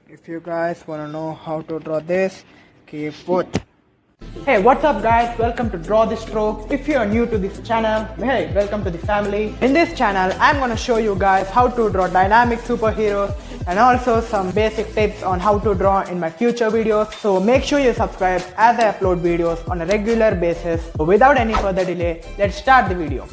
If you guys wanna know how to draw this, keep watching. Hey, what's up guys? Welcome to Draw the Strokes. If you are new to this channel, hey, welcome to the family. In this channel, I'm gonna show you guys how to draw dynamic superheroes and also some basic tips on how to draw in my future videos. So make sure you subscribe as I upload videos on a regular basis. So without any further delay, let's start the video.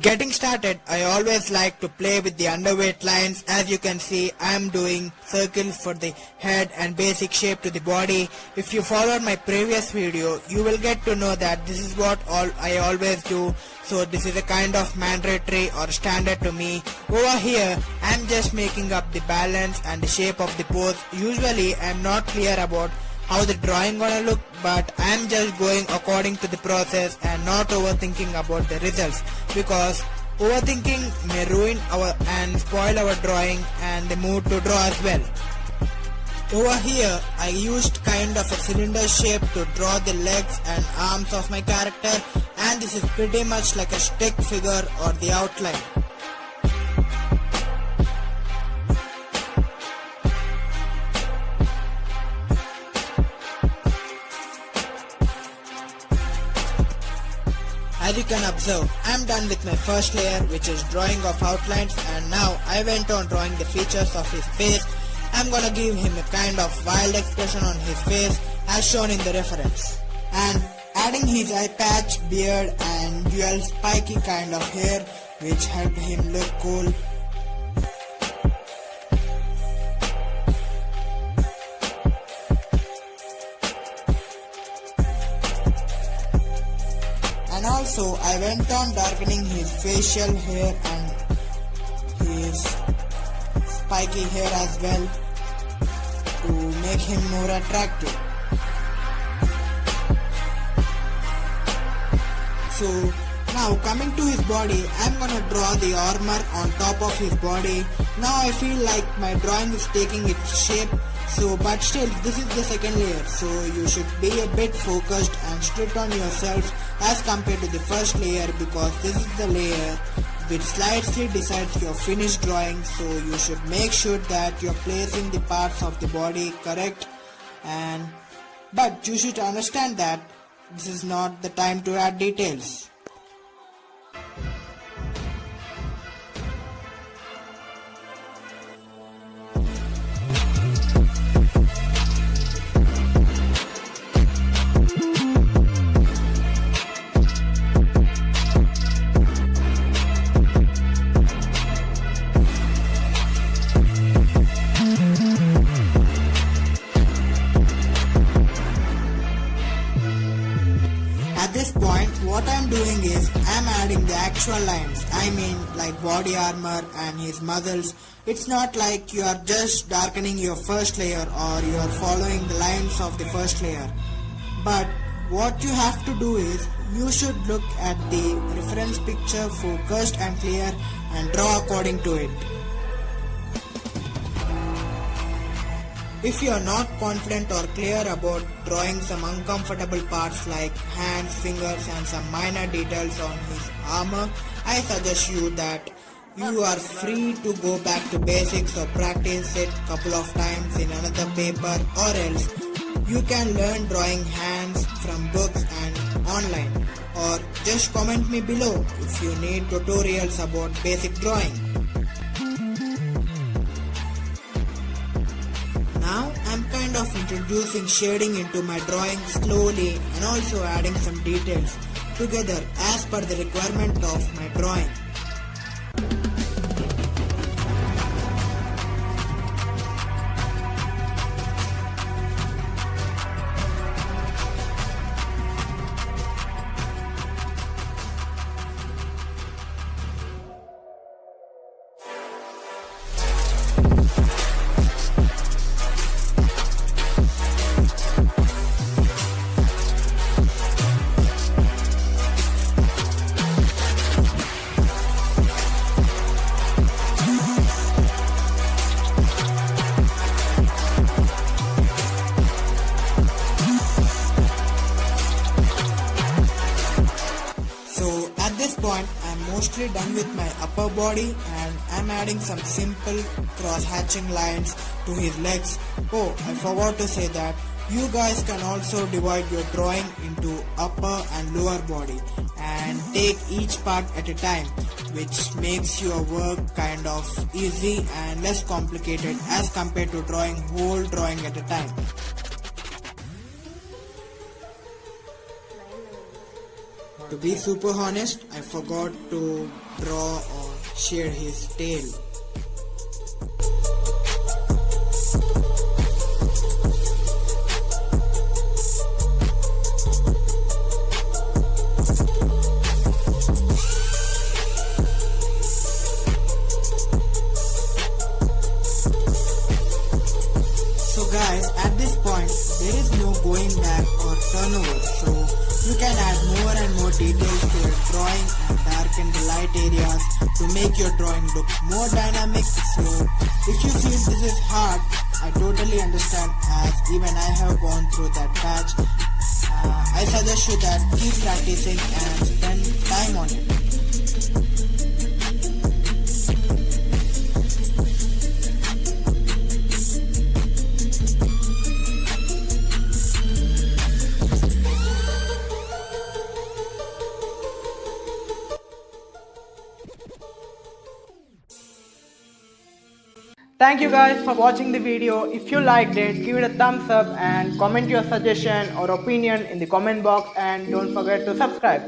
Getting started, I always like to play with the underweight lines. As you can see, I am doing circles for the head and basic shape to the body. If you followed my previous video, you will get to know that this is what I always do. So this is a kind of mandatory or standard to me. Over here, I am just making up the balance and the shape of the pose. Usually, I am not clear about how the drawing gonna look, but I am just going according to the process and not overthinking about the results, because overthinking may ruin and spoil our drawing and the mood to draw as well. Over here, I used kind of a cylinder shape to draw the legs and arms of my character, and this is pretty much like a stick figure or the outline. As you can observe, I am done with my first layer, which is drawing of outlines, and now I went on drawing the features of his face. I am gonna give him a kind of wild expression on his face as shown in the reference, and adding his eye patch, beard and dual spiky kind of hair, which helped him look cool. And also I went on darkening his facial hair and his spiky hair as well to make him more attractive. So now coming to his body, I'm gonna draw the armor on top of his body. Now I feel like my drawing is taking its shape. But still, this is the second layer, so you should be a bit focused and strict on yourself as compared to the first layer, because this is the layer which slightly decides your finished drawing. So you should make sure that you're placing the parts of the body correct, but you should understand that this is not the time to add details. At this point, what I am doing is I am adding the actual lines, I mean like body armor and his muscles. It's not like you are just darkening your first layer or you are following the lines of the first layer. But what you have to do is you should look at the reference picture focused and clear and draw according to it. If you are not confident or clear about drawing some uncomfortable parts like hands, fingers and some minor details on his armor, I suggest you that you are free to go back to basics or practice it couple of times in another paper, or else you can learn drawing hands from books and online, or just comment me below if you need tutorials about basic drawing. Now I'm kind of introducing shading into my drawing slowly and also adding some details together as per the requirement of my drawing. mostly done with my upper body, and I'm adding some simple cross hatching lines to his legs. Oh, I forgot to say that you guys can also divide your drawing into upper and lower body and take each part at a time, which makes your work kind of easy and less complicated as compared to drawing whole drawing at a time. To be super honest, I forgot to draw or shade his tail. So guys, at this point, there is no going back or turnover, so you can add more and more details to your drawing and darken the light areas to make your drawing look more dynamic. So if you feel this is hard, I totally understand, as even I have gone through that patch. I suggest you that keep practicing and spend time on it. Thank you guys for watching the video. If you liked it, give it a thumbs up and comment your suggestion or opinion in the comment box, and don't forget to subscribe.